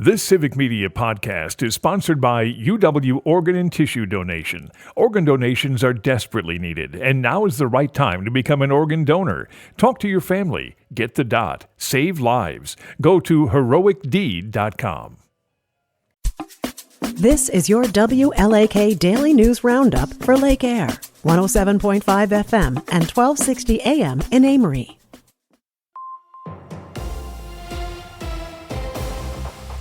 This Civic Media podcast is sponsored by UW Organ and Tissue Donation. Organ donations are desperately needed, and now is the right time to become an organ donor. Talk to your family. Get the dot. Save lives. Go to heroicdeed.com. This is your WLAK Daily News Roundup for Lake Air, 107.5 FM and 1260 AM in Amory.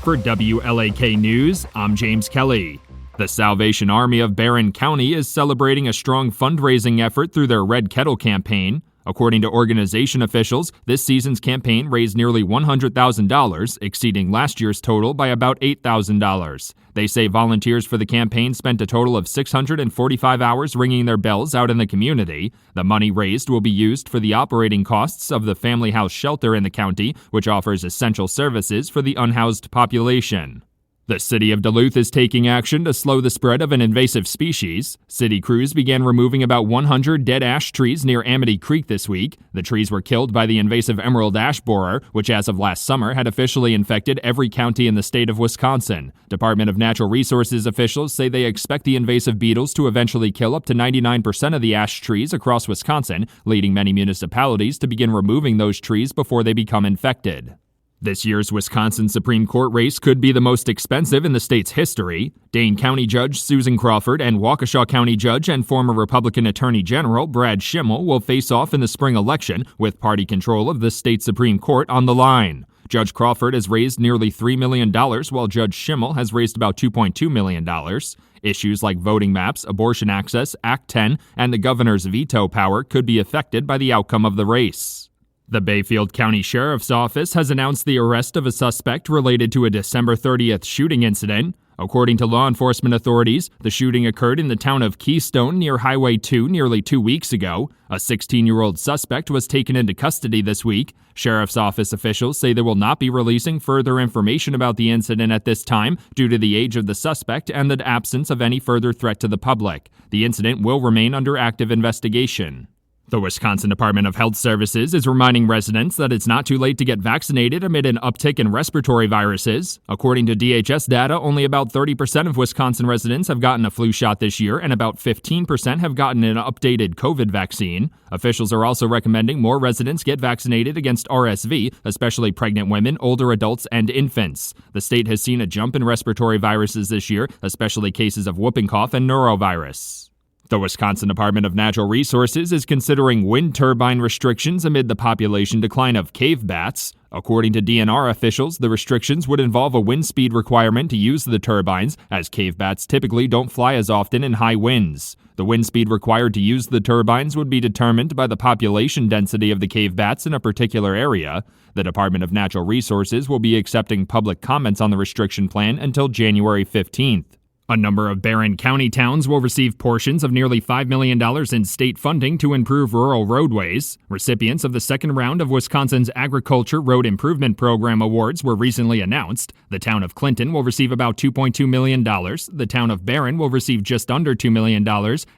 For WLAK News, I'm James Kelly. The Salvation Army of Barron County is celebrating a strong fundraising effort through their Red Kettle campaign. According to organization officials, this season's campaign raised nearly $100,000, exceeding last year's total by about $8,000. They say volunteers for the campaign spent a total of 645 hours ringing their bells out in the community. The money raised will be used for the operating costs of the Family House Shelter in the county, which offers essential services for the unhoused population. The city of Duluth is taking action to slow the spread of an invasive species. City crews began removing about 100 dead ash trees near Amity Creek this week. The trees were killed by the invasive emerald ash borer, which as of last summer had officially infected every county in the state of Wisconsin. Department of Natural Resources officials say they expect the invasive beetles to eventually kill up to 99% of the ash trees across Wisconsin, leading many municipalities to begin removing those trees before they become infected. This year's Wisconsin Supreme Court race could be the most expensive in the state's history. Dane County Judge Susan Crawford and Waukesha County Judge and former Republican Attorney General Brad Schimmel will face off in the spring election with party control of the state Supreme Court on the line. Judge Crawford has raised nearly $3 million, while Judge Schimmel has raised about $2.2 million. Issues like voting maps, abortion access, Act 10, and the governor's veto power could be affected by the outcome of the race. The Bayfield County Sheriff's Office has announced the arrest of a suspect related to a December 30th shooting incident. According to law enforcement authorities, the shooting occurred in the town of Keystone near Highway 2 nearly 2 weeks ago. A 16-year-old suspect was taken into custody this week. Sheriff's Office officials say they will not be releasing further information about the incident at this time due to the age of the suspect and the absence of any further threat to the public. The incident will remain under active investigation. The Wisconsin Department of Health Services is reminding residents that it's not too late to get vaccinated amid an uptick in respiratory viruses. According to DHS data, only about 30% of Wisconsin residents have gotten a flu shot this year, and about 15% have gotten an updated COVID vaccine. Officials are also recommending more residents get vaccinated against RSV, especially pregnant women, older adults, and infants. The state has seen a jump in respiratory viruses this year, especially cases of whooping cough and norovirus. The Wisconsin Department of Natural Resources is considering wind turbine restrictions amid the population decline of cave bats. According to DNR officials, the restrictions would involve a wind speed requirement to use the turbines, as cave bats typically don't fly as often in high winds. The wind speed required to use the turbines would be determined by the population density of the cave bats in a particular area. The Department of Natural Resources will be accepting public comments on the restriction plan until January 15th. A number of Barron County towns will receive portions of nearly $5 million in state funding to improve rural roadways. Recipients of the second round of Wisconsin's Agriculture Road Improvement Program awards were recently announced. The town of Clinton will receive about $2.2 million, the town of Barron will receive just under $2 million,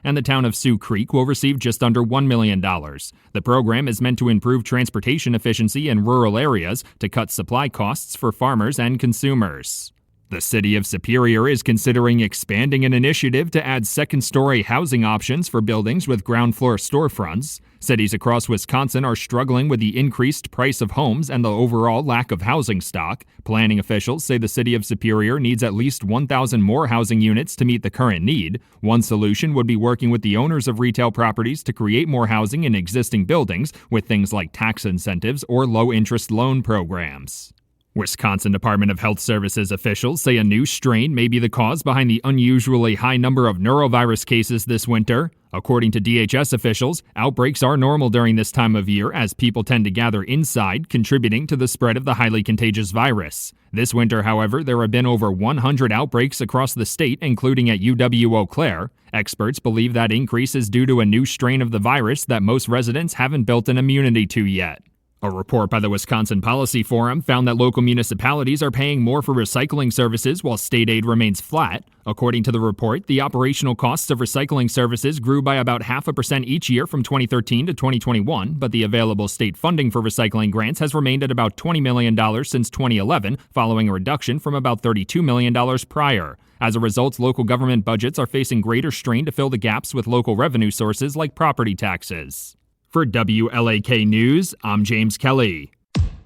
and the town of Sioux Creek will receive just under $1 million. The program is meant to improve transportation efficiency in rural areas to cut supply costs for farmers and consumers. The city of Superior is considering expanding an initiative to add second-story housing options for buildings with ground-floor storefronts. Cities across Wisconsin are struggling with the increased price of homes and the overall lack of housing stock. Planning officials say the city of Superior needs at least 1,000 more housing units to meet the current need. One solution would be working with the owners of retail properties to create more housing in existing buildings with things like tax incentives or low-interest loan programs. Wisconsin Department of Health Services officials say a new strain may be the cause behind the unusually high number of norovirus cases this winter. According to DHS officials, outbreaks are normal during this time of year as people tend to gather inside, contributing to the spread of the highly contagious virus. This winter, however, there have been over 100 outbreaks across the state, including at UW-Eau Claire. Experts believe that increase is due to a new strain of the virus that most residents haven't built an immunity to yet. A report by the Wisconsin Policy Forum found that local municipalities are paying more for recycling services while state aid remains flat. According to the report, the operational costs of recycling services grew by about 0.5% each year from 2013 to 2021, but the available state funding for recycling grants has remained at about $20 million since 2011, following a reduction from about $32 million prior. As a result, local government budgets are facing greater strain to fill the gaps with local revenue sources like property taxes. For WLAK News, I'm James Kelly.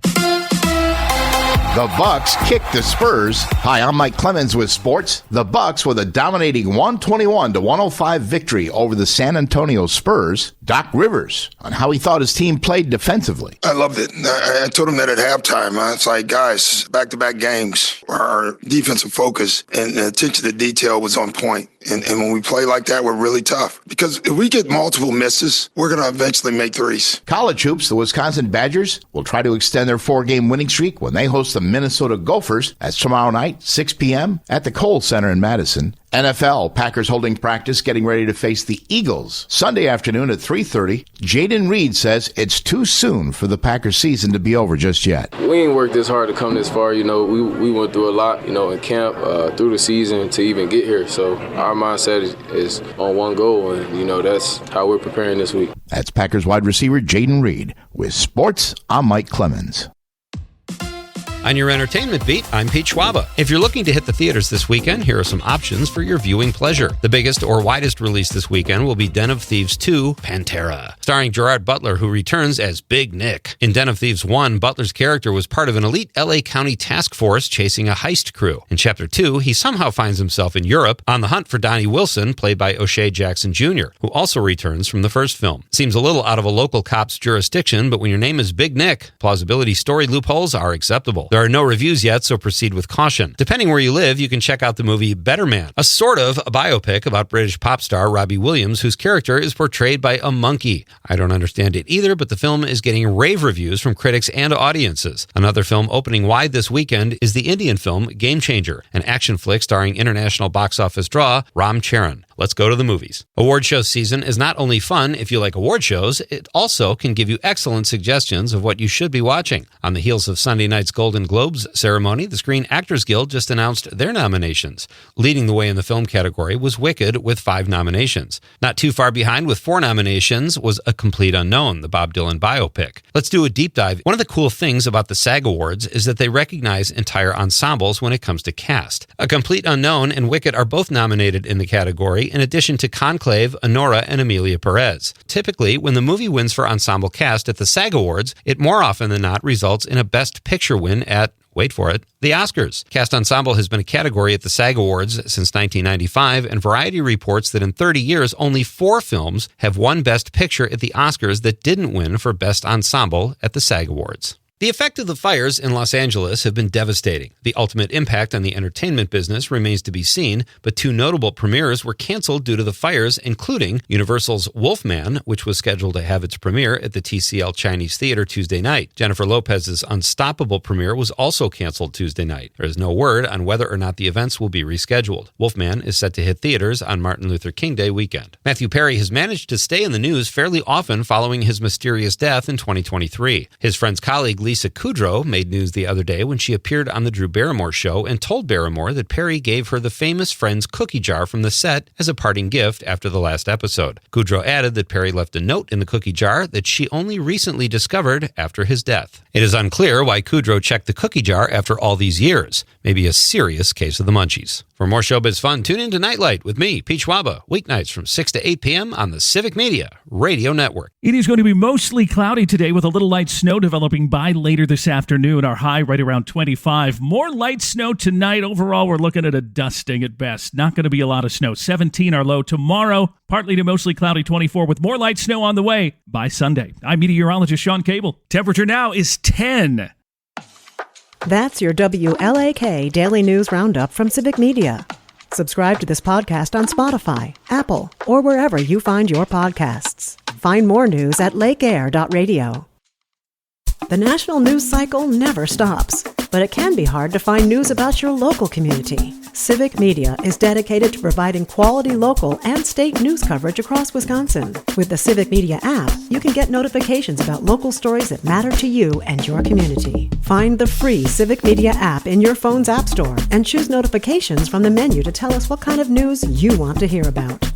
The Bucks kick the Spurs. Hi, I'm Mike Clemens with sports. The Bucks with a dominating 121-105 victory over the San Antonio Spurs. Doc Rivers on how he thought his team played defensively. I loved it. I told him that at halftime. It's like, guys, back-to-back games, our defensive focus and attention to detail was on point. And when we play like that, we're really tough. Because if we get multiple misses, we're going to eventually make threes. College hoops, the Wisconsin Badgers will try to extend their 4-game winning streak when they host the Minnesota Gophers. That's tomorrow night, 6 p.m. at the Kohl Center in Madison. NFL, Packers holding practice, getting ready to face the Eagles. Sunday afternoon at 3:30, Jaden Reed says it's too soon for the Packers season to be over just yet. We ain't worked this hard to come this far. We went through a lot, in camp, through the season to even get here. So our mindset is on one goal, and, that's how we're preparing this week. That's Packers wide receiver Jaden Reed. With sports, I'm Mike Clemens. On your entertainment beat, I'm Pete Schwaba. If you're looking to hit the theaters this weekend, here are some options for your viewing pleasure. The biggest or widest release this weekend will be Den of Thieves 2, Pantera, starring Gerard Butler, who returns as Big Nick. In Den of Thieves 1, Butler's character was part of an elite LA County task force chasing a heist crew. In Chapter 2, he somehow finds himself in Europe on the hunt for Donnie Wilson, played by O'Shea Jackson Jr., who also returns from the first film. Seems a little out of a local cop's jurisdiction, but when your name is Big Nick, plausibility story loopholes are acceptable. There are no reviews yet, so proceed with caution. Depending where you live, you can check out the movie Better Man, a sort of a biopic about British pop star Robbie Williams, whose character is portrayed by a monkey. I don't understand it either, but the film is getting rave reviews from critics and audiences. Another film opening wide this weekend is the Indian film Game Changer, an action flick starring international box office draw Ram Charan. Let's go to the movies. Award show season is not only fun if you like award shows, it also can give you excellent suggestions of what you should be watching. On the heels of Sunday night's Golden Globes ceremony, the Screen Actors Guild just announced their nominations. Leading the way in the film category was Wicked with 5 nominations. Not too far behind with 4 nominations was A Complete Unknown, the Bob Dylan biopic. Let's do a deep dive. One of the cool things about the SAG Awards is that they recognize entire ensembles when it comes to cast. A Complete Unknown and Wicked are both nominated in the category, in addition to Conclave, Honora, and Amelia Perez. Typically, when the movie wins for ensemble cast at the SAG Awards, it more often than not results in a Best Picture win at, wait for it, the Oscars. Cast Ensemble has been a category at the SAG Awards since 1995, and Variety reports that in 30 years, only 4 films have won Best Picture at the Oscars that didn't win for Best Ensemble at the SAG Awards. The effect of the fires in Los Angeles have been devastating. The ultimate impact on the entertainment business remains to be seen, but 2 notable premieres were canceled due to the fires, including Universal's Wolfman, which was scheduled to have its premiere at the TCL Chinese Theater Tuesday night. Jennifer Lopez's Unstoppable premiere was also canceled Tuesday night. There is no word on whether or not the events will be rescheduled. Wolfman is set to hit theaters on Martin Luther King Day weekend. Matthew Perry has managed to stay in the news fairly often following his mysterious death in 2023. His friend's colleague Lisa Kudrow made news the other day when she appeared on the Drew Barrymore show and told Barrymore that Perry gave her the famous Friends cookie jar from the set as a parting gift after the last episode. Kudrow added that Perry left a note in the cookie jar that she only recently discovered after his death. It is unclear why Kudrow checked the cookie jar after all these years. Maybe a serious case of the munchies. For more showbiz fun, tune in to Nightlight with me, Pete Schwaba, weeknights from 6 to 8 p.m. on the Civic Media Radio Network. It is going to be mostly cloudy today with a little light snow developing by later this afternoon. Our high right around 25. More light snow tonight. Overall, we're looking at a dusting at best. Not going to be a lot of snow. 17 our low tomorrow. Partly to mostly cloudy 24 with more light snow on the way by Sunday. I'm meteorologist Sean Cable. Temperature now is 10. That's your WLAK Daily News Roundup from Civic Media. Subscribe to this podcast on Spotify, Apple, or wherever you find your podcasts. Find more news at lakeair.radio. The national news cycle never stops, but it can be hard to find news about your local community. Civic Media is dedicated to providing quality local and state news coverage across Wisconsin. With the Civic Media app, you can get notifications about local stories that matter to you and your community. Find the free Civic Media app in your phone's app store and choose notifications from the menu to tell us what kind of news you want to hear about.